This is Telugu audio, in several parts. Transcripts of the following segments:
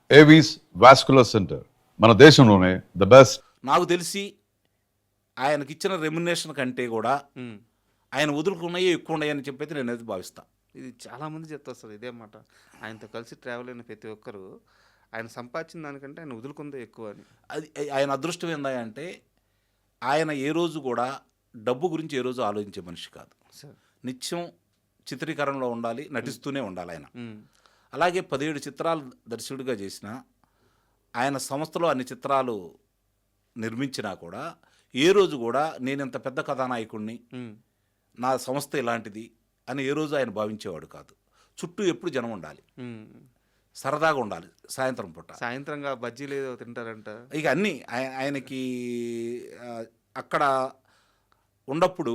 ఏవీస్ వాస్కులర్ సెంటర్ మన దేశంలోనే ద బెస్ట్. నాకు తెలిసి ఆయనకిచ్చిన రెమ్యునేషన్ కంటే కూడా ఆయన వదులుకున్నాయి ఎక్కువ ఉన్నాయని చెప్పైతే నేను అయితే భావిస్తా. ఇది చాలామంది చెప్తారు సార్ ఇదే మాట. ఆయనతో కలిసి ట్రావెల్ అయిన ప్రతి ఒక్కరు ఆయన సంపాదించిన దానికంటే ఆయన వదులుకుందే ఎక్కువ అని. అది ఆయన అదృష్టం ఏందా అంటే ఆయన ఏ రోజు కూడా డబ్బు గురించి ఏ రోజు ఆలోచించే మనిషి కాదు. సార్ నిత్యం చిత్రీకరణలో ఉండాలి, నటిస్తూనే ఉండాలి ఆయన. ఉమ్, అలాగే 17 చిత్రాలు దర్శకుడిగా చేసిన ఆయన సంస్థలో అన్ని చిత్రాలు నిర్మించినా కూడా ఏ రోజు కూడా నేను ఇంత పెద్ద కథానాయకుడిని, ఉమ్, నా సంస్థ ఇలాంటిది అని ఏ రోజు ఆయన భావించేవాడు కాదు. చుట్టూ ఎప్పుడు జనం ఉండాలి, ఉమ్. సరదాగా ఉండాలి. సాయంత్రం పూట సాయంత్రంగా బజ్జీలు ఏదో తింటారంట. ఇక అన్నీ ఆయనకి అక్కడ ఉన్నప్పుడు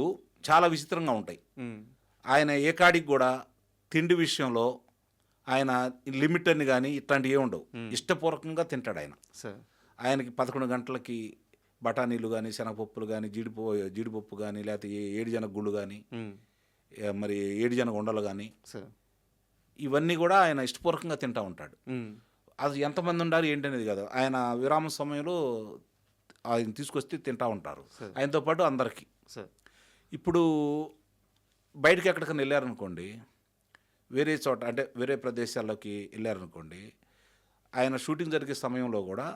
చాలా విచిత్రంగా ఉంటాయి. ఉమ్, ఆయన ఏ కాడికి కూడా తిండి విషయంలో ఆయన లిమిట్ అని కానీ ఇట్లాంటివి ఏ ఉండవు. ఇష్టపూర్వకంగా తింటాడు ఆయన. సార్ ఆయనకి 11 గంటలకి బఠానీలు కానీ, శనగపప్పులు కానీ, జీడిపప్పు కానీ, లేకపోతే ఏడిజనగ గుళ్ళు కానీ, ఉమ్, మరి ఏడిజనగ ఉండలు కానీ, సార్ ఇవన్నీ కూడా ఆయన ఇష్టపూర్వకంగా తింటూ ఉంటాడు. ఉమ్, అది ఎంతమంది ఉండాలి ఏంటనేది కాదు, ఆయన విరామ సమయంలో ఆయన తీసుకొస్తే తింటూ ఉంటారు సరే. ఆయనతో పాటు అందరికీ. సార్ ఇప్పుడు బయటకి ఎక్కడికైనా వెళ్ళారనుకోండి, వేరే చోట అంటే వేరే ప్రదేశాల్లోకి వెళ్ళారనుకోండి, ఆయన షూటింగ్ జరిగే సమయంలో కూడా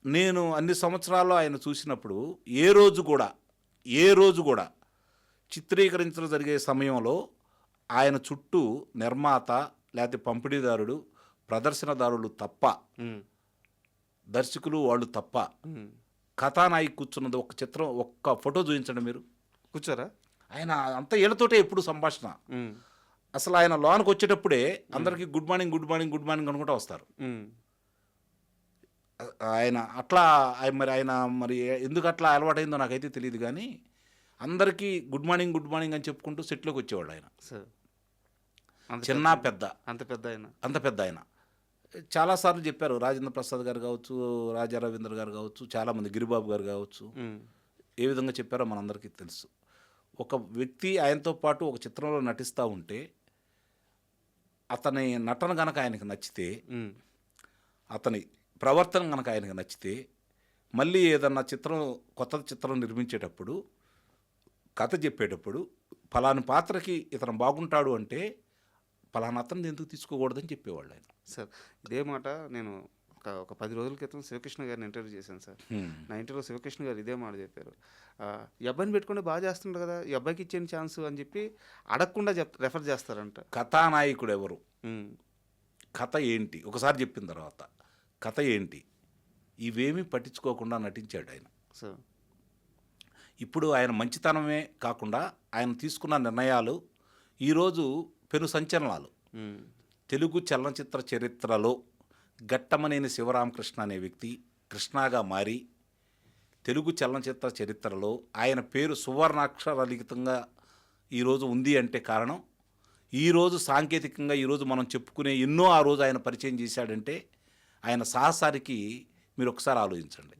నేను అన్ని సంవత్సరాల్లో ఆయన చూసినప్పుడు ఏ రోజు కూడా చిత్రీకరించడం జరిగే సమయంలో ఆయన చుట్టూ నిర్మాత లేకపోతే పంపిణీదారుడు, ప్రదర్శనదారులు తప్ప, ఉమ్, దర్శకులు వాళ్ళు తప్ప ఉమ్. కథానాయకు కూర్చున్నది ఒక్క ఫోటో చూపించండి మీరు. కూర్చోరా. ఆయన అంత ఏళ్ళతోటే ఎప్పుడు సంభాషణ. ఉమ్, అసలు ఆయన లోనికి వచ్చేటప్పుడే అందరికీ good morning good morning good morning అనుకుంటూ వస్తారు. ఉమ్, ఆయన అట్లా ఆయన మరి ఎందుకు అట్లా అలవాటైందో నాకైతే తెలియదు, కానీ అందరికీ గుడ్ మార్నింగ్ అని చెప్పుకుంటూ సెట్లోకి వచ్చేవాడు ఆయన. సార్ అంత చిన్న పెద్ద అంత పెద్ద ఆయన. అంత పెద్ద ఆయన. చాలాసార్లు చెప్పారు, రాజేంద్ర ప్రసాద్ గారు కావచ్చు, రాజా రవీంద్ర గారు కావచ్చు, చాలామంది, గిరిబాబు గారు కావచ్చు, ఉమ్, ఏ విధంగా చెప్పారో మనందరికీ తెలుసు. ఒక వ్యక్తి ఆయనతో పాటు ఒక చిత్రంలో నటిస్తూ ఉంటే అతని నటన కనుక ఆయనకు నచ్చితే, ఉమ్, అతని ప్రవర్తన కనుక ఆయనకు నచ్చితే, మళ్ళీ ఏదన్నా కొత్త చిత్రం నిర్మించేటప్పుడు, కథ చెప్పేటప్పుడు ఫలాని పాత్రకి ఇతను బాగుంటాడు అంటే ఫలానా అతను ఎందుకు తీసుకోకూడదని చెప్పేవాళ్ళు ఆయన. సార్ ఇదే మాట నేను ఒక 10 రోజుల క్రితం శివకృష్ణ గారిని ఇంటర్వ్యూ చేశాను సార్. నా ఇంటర్వ్యూలో శివకృష్ణ గారు ఇదే మాట చెప్పారు. ఈ అబ్బాయిని పెట్టుకుంటే బాగా చేస్తుండ్రు కదా, ఈ అబ్బాయికి ఇచ్చేని ఛాన్స్ అని చెప్పి అడగకుండా రెఫర్ చేస్తారంట. కథానాయకుడు ఎవరు, ఉమ్, కథ ఏంటి, ఒకసారి చెప్పిన తర్వాత కథ ఏంటి, ఇవేమీ పట్టించుకోకుండా నటించాడు ఆయన. సార్ ఇప్పుడు ఆయన మంచితనమే కాకుండా ఆయన తీసుకున్న నిర్ణయాలు ఈరోజు పెను సంచలనాలు. ఉమ్, తెలుగు చలనచిత్ర చరిత్రలో ఘట్టమనేని శివరామకృష్ణ అనే వ్యక్తి కృష్ణగా మారి తెలుగు చలనచిత్ర చరిత్రలో ఆయన పేరు సువర్ణాక్షరలిఖితంగా ఈరోజు ఉంది అంటే కారణం, ఈరోజు సాంకేతికంగా ఈరోజు మనం చెప్పుకునే ఎన్నో ఆ రోజు ఆయన పరిచయం చేశాడంటే ఆయన సాహసానికి మీరు ఒకసారి ఆలోచించండి.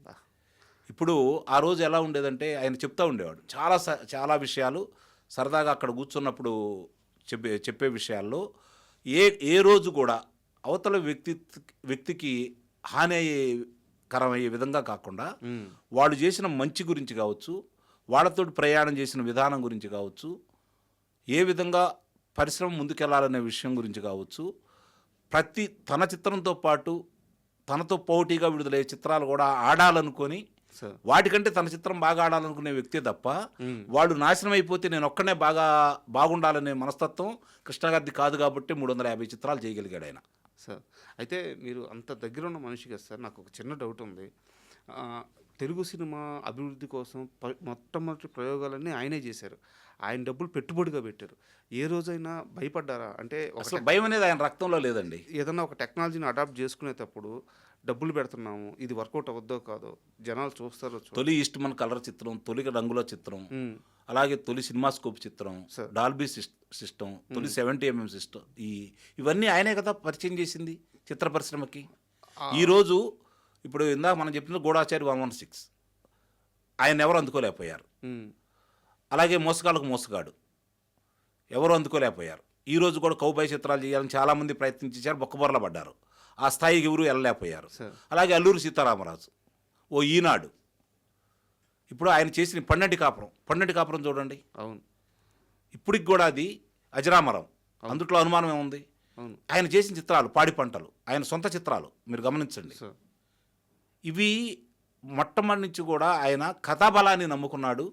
ఇప్పుడు ఆ రోజు ఎలా ఉండేదంటే ఆయన చెప్తూ ఉండేవాడు చాలా విషయాలు సరదాగా అక్కడ కూర్చున్నప్పుడు చెప్పే విషయాల్లో ఏ రోజు కూడా అవతల వ్యక్తికి హాని అయ్యే విధంగా కాకుండా ఉమ్, వాళ్ళు చేసిన మంచి గురించి కావచ్చు, వాళ్ళతో ప్రయాణం చేసిన విధానం గురించి కావచ్చు, ఏ విధంగా పరిశ్రమ ముందుకెళ్లాలనే విషయం గురించి కావచ్చు, తన చిత్రంతో పాటు తనతో పోటీగా విడుదలయ్యే చిత్రాలు కూడా ఆడాలనుకొని సార్ వాటికంటే తన చిత్రం బాగా ఆడాలనుకునే వ్యక్తే తప్ప ఉమ్, వాళ్ళు నాశనం అయిపోతే నేను ఒక్కనే బాగుండాలనే మనస్తత్వం కృష్ణగారిది కాదు. కాబట్టి 350 చిత్రాలు చేయగలిగాడు ఆయన. సార్ అయితే మీరు అంత దగ్గర ఉన్న మనిషి కదా సార్, నాకు ఒక చిన్న డౌట్ ఉంది. తెలుగు సినిమా అభివృద్ధి కోసం మొట్టమొదటి ప్రయోగాలన్నీ ఆయనే చేశారు. ఆయన డబ్బులు పెట్టుబడిగా పెట్టారు. ఏ రోజైనా భయపడ్డారా? అంటే అసలు భయం అనేది ఆయన రక్తంలో లేదండి. ఏదన్నా ఒక టెక్నాలజీని అడాప్ట్ చేసుకునేటప్పుడు డబ్బులు పెడుతున్నాము, ఇది వర్కౌట్ అవుద్దో కాదో, జనాలు చూస్తారో తొలి ఈస్ట్మన్ కలర్ చిత్రం, తొలి రంగుల చిత్రం, ఉమ్, అలాగే తొలి సినిమాస్కోప్ చిత్రం, సార్. డాల్బీ సిస్టమ్, తొలి 70mm సిస్టమ్, ఇవన్నీ ఆయనే కదా పరిచయం చేసింది చిత్ర పరిశ్రమకి. ఈరోజు ఇప్పుడు ఇందాక మనం చెప్పిన గూఢాచారి 116 ఆయన ఎవరు అందుకోలేకపోయారు. ఉమ్, అలాగే మోసగాళ్ళకు మోసగాడు ఎవరు అందుకోలేకపోయారు. ఈరోజు కూడా కౌబాయ్ చిత్రాలు చేయాలని చాలామంది ప్రయత్నించారు, బొక్కబొరల పడ్డారు. ఆ స్థాయికి ఎవరు వెళ్ళలేకపోయారు. సార్. అలాగే అల్లూరి సీతారామరాజు ఓ ఈనాడు. ఇప్పుడు ఆయన చేసిన పన్నెంటి కాపురం చూడండి, అవును. ఇప్పటికి కూడా అది అజరామరం, అందుట్లో అనుమానం ఏముంది. అవును ఆయన చేసిన చిత్రాలు పాడి పంటలు, ఆయన సొంత చిత్రాలు మీరు గమనించండి. సార్. ఇవి మొట్టమొదటి నుంచి కూడా ఆయన కథాబలాన్ని నమ్ముకున్నాడు.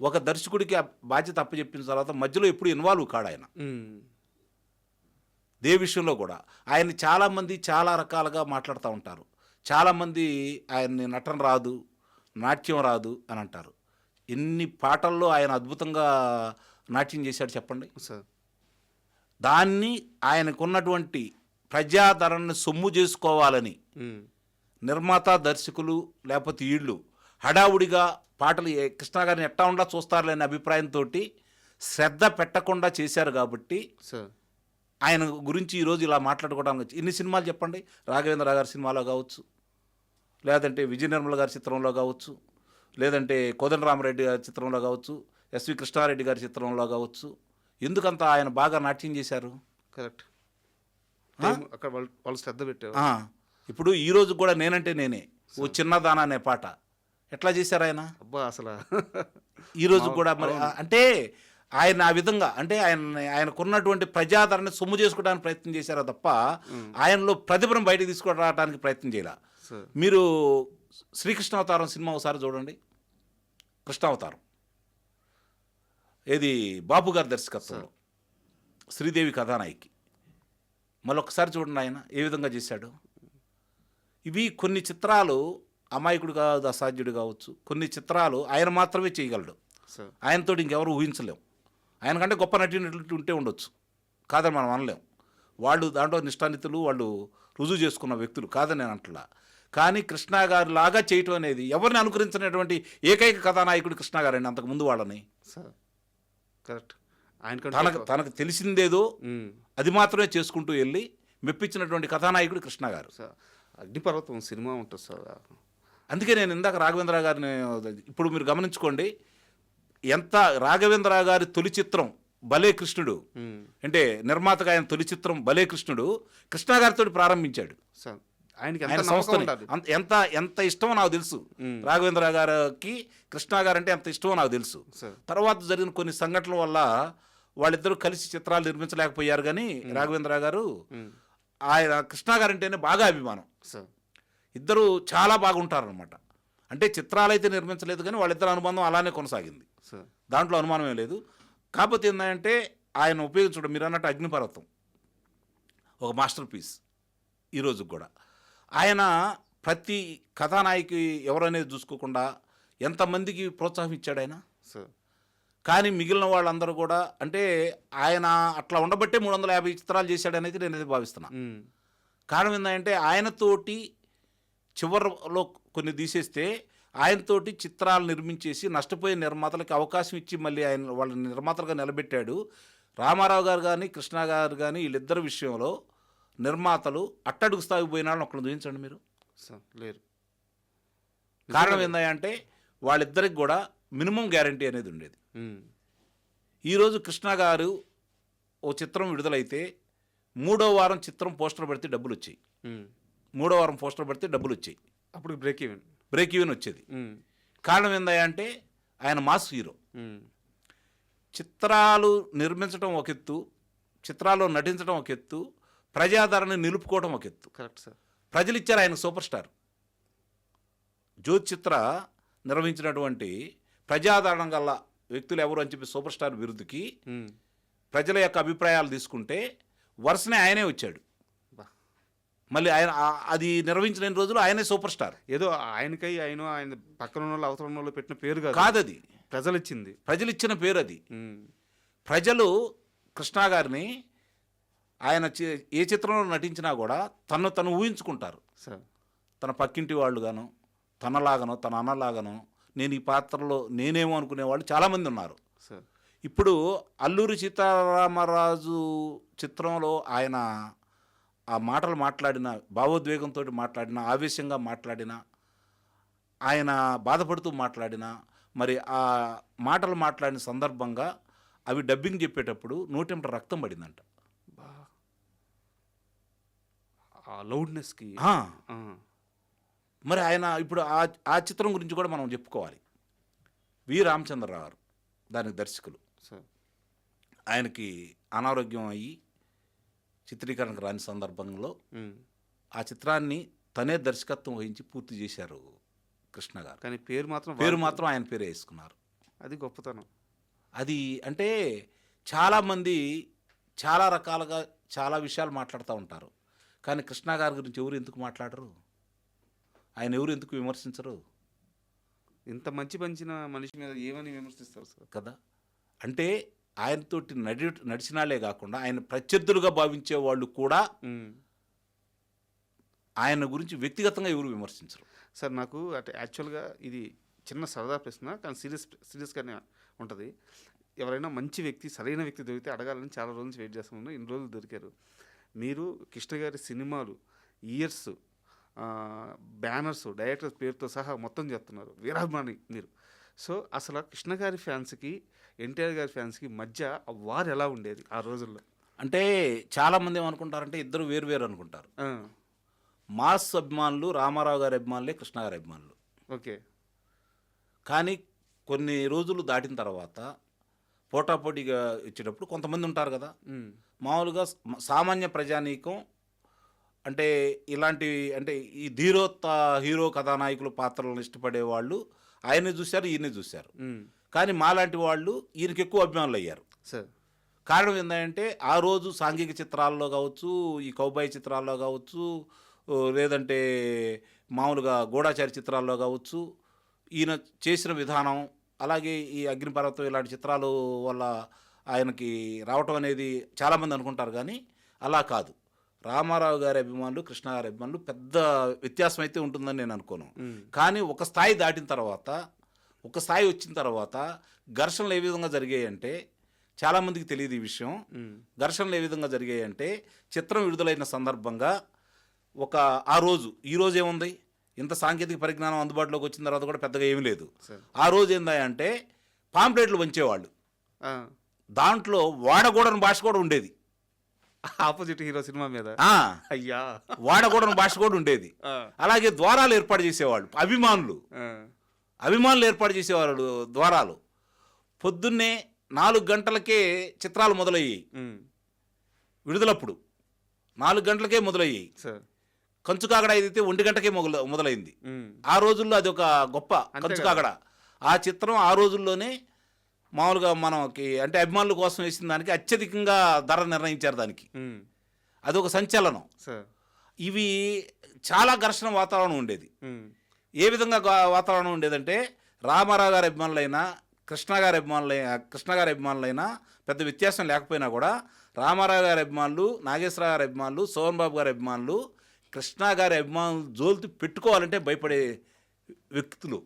ఒక దర్శకుడికి ఆ బాధ్యత అప్పచెప్పిన తర్వాత మధ్యలో ఎప్పుడు ఇన్వాల్వ్ కాడు ఆయన. దే విషయంలో కూడా ఆయన్ని చాలామంది చాలా రకాలుగా మాట్లాడుతూ ఉంటారు. చాలామంది ఆయన్ని నటన రాదు, నాట్యం రాదు అని అంటారు. ఎన్ని పాటల్లో ఆయన అద్భుతంగా నాట్యం చేశాడు చెప్పండి. సార్. దాన్ని ఆయనకున్నటువంటి ప్రజాదరణను సొమ్ము చేసుకోవాలని నిర్మాత, దర్శకులు లేకపోతే వీళ్ళు హడావుడిగా పాటలు కృష్ణ గారిని ఎట్టా ఉండా చూస్తారులేని అభిప్రాయంతో శ్రద్ధ పెట్టకుండా చేశారు. కాబట్టి సార్. ఆయన గురించి ఈరోజు ఇలా మాట్లాడుకోవడానికి ఇన్ని సినిమాలు చెప్పండి. రాఘవేంద్ర గారి సినిమాలో కావచ్చు, లేదంటే విజయ నిర్మల గారి చిత్రంలో కావచ్చు, లేదంటే కోదండరామరెడ్డి గారి చిత్రంలో కావచ్చు, ఎస్వి కృష్ణారెడ్డి గారి చిత్రంలో కావచ్చు. ఎందుకంత ఆయన బాగా నాట్యం చేశారు? కరెక్ట్. అక్కడ వాళ్ళు శ్రద్ధ పెట్టారు. ఇప్పుడు ఈరోజు కూడా నేనంటే నేనే ఓ చిన్నదానా అనే పాట ఎట్లా చేశారు ఆయన? అబ్బా అసలు ఈరోజు కూడా మరి అంటే ఆయన ఆ విధంగా అంటే ఆయనకున్నటువంటి ప్రజాదరణ సొమ్ము చేసుకోవడానికి ప్రయత్నం చేశారో తప్ప ఆయనలో ప్రతిభను బయటకు తీసుకురావడానికి ప్రయత్నం చేయాల. మీరు శ్రీకృష్ణావతారం సినిమా ఒకసారి చూడండి. కృష్ణావతారం ఏది బాపు గారి దర్శకత్వంలో శ్రీదేవి కథానాయికి. మళ్ళొకసారి చూడండి ఆయన ఏ విధంగా చేశాడు. ఇవి కొన్ని చిత్రాలు అమాయకుడు కాదు, అసాధ్యుడు కావచ్చు. కొన్ని చిత్రాలు ఆయన మాత్రమే చేయగలడు. ఆయనతో ఇంకెవరు ఊహించలేం. ఆయనకంటే గొప్ప నటినట్లు ఉంటే ఉండొచ్చు, కాదని మనం అనలేం. వాళ్ళు దాంట్లో నిష్ఠానితులు, వాళ్ళు రుజువు చేసుకున్న వ్యక్తులు కాదని నేను అంటలా. కానీ కృష్ణ గారి లాగా చేయటం అనేది ఎవరిని అనుకరించినటువంటి ఏకైక కథానాయకుడు కృష్ణ గారండి. అంతకుముందు వాళ్ళని కరెక్ట్ తనకు తెలిసిందేదో అది మాత్రమే చేసుకుంటూ వెళ్ళి మెప్పించినటువంటి కథానాయకుడు కృష్ణ గారు. అగ్నిపర్వతం సినిమా ఉంటుంది సార్. అందుకే నేను ఇందాక రాఘవేంద్ర గారిని ఇప్పుడు మీరు గమనించుకోండి, ఎంత రాఘవేంద్ర గారి తొలి చిత్రం భలే కృష్ణుడు అంటే నిర్మాతగా ఆయన తొలి చిత్రం భలే కృష్ణుడు కృష్ణ గారితో ప్రారంభించాడు. ఆయన సంస్థని ఎంత ఎంత ఇష్టమో నాకు తెలుసు. రాఘవేంద్ర గారికి కృష్ణ గారు అంటే ఎంత ఇష్టమో నాకు తెలుసు. తర్వాత జరిగిన కొన్ని సంఘటనల వల్ల వాళ్ళిద్దరూ కలిసి చిత్రాలు నిర్మించలేకపోయారు. కానీ రాఘవేంద్ర గారు ఆయన కృష్ణ గారంటేనే బాగా అభిమానం. ఇద్దరు చాలా బాగుంటారు అనమాట. అంటే చిత్రాలు అయితే నిర్మించలేదు కానీ వాళ్ళిద్దరు అనుబంధం అలానే కొనసాగింది, దాంట్లో అనుమానమే లేదు. కాకపోతే ఏంటంటే ఆయన ఉపయోగించడం మీరు అన్నట్టు అగ్నిపర్వతం ఒక మాస్టర్ పీస్. ఈరోజు కూడా ఆయన ప్రతి కథానాయకి ఎవరనేది చూసుకోకుండా ఎంతమందికి ప్రోత్సాహం ఇచ్చాడు ఆయన. కానీ మిగిలిన వాళ్ళందరూ కూడా అంటే ఆయన అట్లా ఉండబట్టే 350 చిత్రాలు చేశాడనేది నేనైతే భావిస్తున్నా. కారణం ఏంటంటే ఆయనతోటి చివరిలో కొన్ని తీసేస్తే ఆయనతోటి చిత్రాలు నిర్మించేసి నష్టపోయే నిర్మాతలకు అవకాశం ఇచ్చి మళ్ళీ ఆయన వాళ్ళ నిర్మాతలుగా నిలబెట్టాడు. రామారావు గారు కానీ కృష్ణ గారు కానీ వీళ్ళిద్దరి విషయంలో నిర్మాతలు అట్టడుగు స్థాయికి పోయినాడని ఒకళ్ళు చూపించండి మీరు. లేరు. కారణం ఏంటంటే వాళ్ళిద్దరికి కూడా మినిమం గ్యారంటీ అనేది ఉండేది. ఈరోజు కృష్ణ గారు ఓ చిత్రం విడుదలైతే 3వ వారం చిత్రం పోస్టర్ పెడితే డబ్బులు వచ్చాయి. 3వ వారం పోస్టర్ పెడితే డబ్బులు వచ్చాయి. అప్పుడు బ్రేక్ ఈవెన్ వచ్చేది. కారణం ఏంటంటే ఆయన మాస్ హీరో. చిత్రాలు నిర్మించడం ఒక ఎత్తు, చిత్రాల్లో నటించడం ఒక ఎత్తు, ప్రజాదరణ నిలుపుకోవడం ఒక ఎత్తు. Correct sir. ప్రజలు ఇచ్చారు ఆయన సూపర్ స్టార్. జ్యోతి చిత్ర నిర్వహించినటువంటి ప్రజాదరణ గల వ్యక్తులు ఎవరు అని చెప్పి సూపర్ స్టార్ బిరుదుకి ప్రజల యొక్క అభిప్రాయాలు తీసుకుంటే వరుసనే ఆయనే వచ్చాడు. మళ్ళీ ఆయన అది నిర్వహించిన రోజులు ఆయనే సూపర్ స్టార్. ఏదో ఆయనకై ఆయన పక్కన ఉన్న అవతల ఉన్న పెట్టిన పేరు కాదు, అది ప్రజలు ఇచ్చిన పేరు. అది ప్రజలు కృష్ణ గారిని ఆయన ఏ చిత్రంలో నటించినా కూడా తను ఊహించుకుంటారు. తన పక్కింటి వాళ్ళు గాను, తనలాగనో తన అన్నలాగనో నేను ఈ పాత్రలో నేనేమో అనుకునేవాళ్ళు చాలామంది ఉన్నారు. ఇప్పుడు అల్లూరి సీతారామరాజు చిత్రంలో ఆయన ఆ మాటలు మాట్లాడిన, భావోద్వేగంతో మాట్లాడిన, ఆవేశంగా మాట్లాడిన, ఆయన బాధపడుతూ మాట్లాడిన, మరి ఆ మాటలు మాట్లాడిన సందర్భంగా అవి డబ్బింగ్ చెప్పేటప్పుడు నోటెంట రక్తం పడిందంట. లౌడ్నెస్కి. ఆ, మరి ఆయన ఇప్పుడు ఆ చిత్రం గురించి కూడా మనం చెప్పుకోవాలి. వి రామచంద్రరావు గారు దానికి దర్శకులు. సార్ ఆయనకి అనారోగ్యం అయ్యి చిత్రీకరణకు రాని సందర్భంలో ఆ చిత్రాన్ని తనే దర్శకత్వం వహించి పూర్తి చేశారు కృష్ణ గారు. కానీ పేరు మాత్రం ఆయన పేరే వేసుకున్నారు. అది గొప్పతనం. అది అంటే చాలామంది చాలా రకాలుగా చాలా విషయాలు మాట్లాడుతూ ఉంటారు, కానీ కృష్ణ గారి గురించి ఎవరు ఎందుకు మాట్లాడరు, ఆయన ఎవరు ఎందుకు విమర్శించరు ఇంత మంచి పంచిన మనిషి మీద ఏమని విమర్శిస్తారు సార్? కదా. అంటే ఆయనతోటి నడిచినాలే కాకుండా ఆయన ప్రత్యర్థులుగా భావించే వాళ్ళు కూడా ఆయన గురించి వ్యక్తిగతంగా ఎవరు విమర్శించరు. సార్ నాకు అంటే యాక్చువల్గా ఇది చిన్న సరదా ప్రశ్న, కానీ సీరియస్గానే ఉంటుంది. ఎవరైనా మంచి వ్యక్తి, సరైన వ్యక్తి దొరికితే అడగాలని చాలా రోజుల నుంచి వెయిట్ చేస్తున్నాను. ఇన్ని రోజులు దొరికారు. మీరు కృష్ణ గారి సినిమాలు ఇయర్స్, బ్యానర్స్, డైరెక్టర్స్ పేరుతో సహా మొత్తం చెప్తున్నారు, వీరాభిమాని మీరు. సో అసలు కృష్ణ గారి ఫ్యాన్స్కి ఎన్టీఆర్ గారి ఫ్యాన్స్కి మధ్య ఆ వార్ ఎలా ఉండేది ఆ రోజుల్లో? అంటే చాలామంది ఏమనుకుంటారంటే ఇద్దరు వేరు వేరు అనుకుంటారు. మాస్ అభిమానులు రామారావు గారి అభిమానులే కృష్ణ గారి అభిమానులు. ఓకే. కానీ కొన్ని రోజులు దాటిన తర్వాత పోటాపోటీగా ఇచ్చేటప్పుడు కొంతమంది ఉంటారు కదా, మామూలుగా సామాన్య ప్రజానీకం అంటే ఇలాంటి అంటే ఈ హీరో కథానాయకుల పాత్రలను ఇష్టపడే వాళ్ళు ఆయనే చూశారు, ఈయనే చూశారు. కానీ మాలాంటి వాళ్ళు ఈయనకి ఎక్కువ అభిమానులు అయ్యారు. సార్ కారణం ఏంటంటే ఆ రోజు సాంఘిక చిత్రాల్లో కావచ్చు, ఈ కౌబాయ్ చిత్రాల్లో కావచ్చు, లేదంటే మామూలుగా గూఢాచారి చిత్రాల్లో కావచ్చు, ఈయన చేసిన విధానం, అలాగే ఈ అగ్నిపర్వతం ఇలాంటి చిత్రాలు వల్ల ఆయనకి రావటం అనేది చాలామంది అనుకుంటారు. కానీ అలా కాదు. రామారావు గారి అభిమానులు కృష్ణ గారి అభిమానులు పెద్ద వ్యత్యాసం అయితే ఉంటుందని నేను అనుకోను. కానీ ఒక స్థాయి దాటిన తర్వాత, ఒక స్థాయి వచ్చిన తర్వాత ఘర్షణలు ఏ విధంగా జరిగాయంటే చాలామందికి తెలియదు ఈ విషయం. ఘర్షణలు ఏ విధంగా జరిగాయంటే చిత్రం విడుదలైన సందర్భంగా ఈ రోజు ఏముంది, ఇంత సాంకేతిక పరిజ్ఞానం అందుబాటులోకి వచ్చిన తర్వాత కూడా పెద్దగా ఏమీ లేదు. ఆ రోజు ఏందంటే పాంప్లెట్లు వంచేవాళ్ళు, దాంట్లో వాడకూడని భాష కూడా ఉండేది. ఆపోజిట్ హీరో సినిమా మీద అయ్యా వాడకూడని భాష కూడా ఉండేది. అలాగే ద్వారాలు ఏర్పాటు చేసేవాళ్ళు, అభిమానులు ఏర్పాటు చేసేవాళ్ళు ద్వారాలు. పొద్దున్నే 4 గంటలకే చిత్రాలు మొదలయ్యాయి. విడుదలప్పుడు 4 గంటలకే మొదలయ్యాయి. కంచుకాగడ అయితే 1 గంటకే మొదలైంది. ఆ రోజుల్లో అది ఒక గొప్ప కంచుకాగడ. ఆ చిత్రం ఆ రోజుల్లోనే మామూలుగా మనకి అంటే అభిమానుల కోసం వేసిన దానికి అత్యధికంగా ధర నిర్ణయించారు దానికి. అది ఒక సంచలనం. ఇవి చాలా ఘర్షణ వాతావరణం ఉండేది. ఏ విధంగా వాతావరణం ఉండేదంటే రామారావు గారి అభిమానులైనా కృష్ణ గారి అభిమానులైనా పెద్ద వ్యత్యాసం లేకపోయినా కూడా రామారావు గారి అభిమానులు, నాగేశ్వరరావు గారి అభిమానులు, సోహన్ బాబు గారి అభిమానులు కృష్ణ గారి అభిమానులు జోలితో పెట్టుకోవాలంటే భయపడే వ్యక్తులు,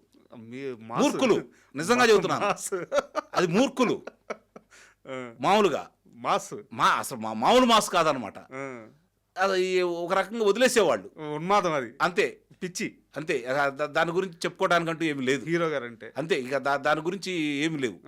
మూర్ఖులు. నిజంగా చెబుతున్నాను, అది మూర్ఖులు. మామూలుగా అసలు మామూలు మాస్ కాదనమాట. అది ఒక రకంగా వదిలేసేవాళ్ళు, ఉన్మాదం, అది అంతే, పిచ్చి అంతే. దాని గురించి చెప్పుకోవడానికంటూ ఏమి లేదు. హీరో గారు అంటే అంతే, ఇక దాని గురించి ఏమి లేవు.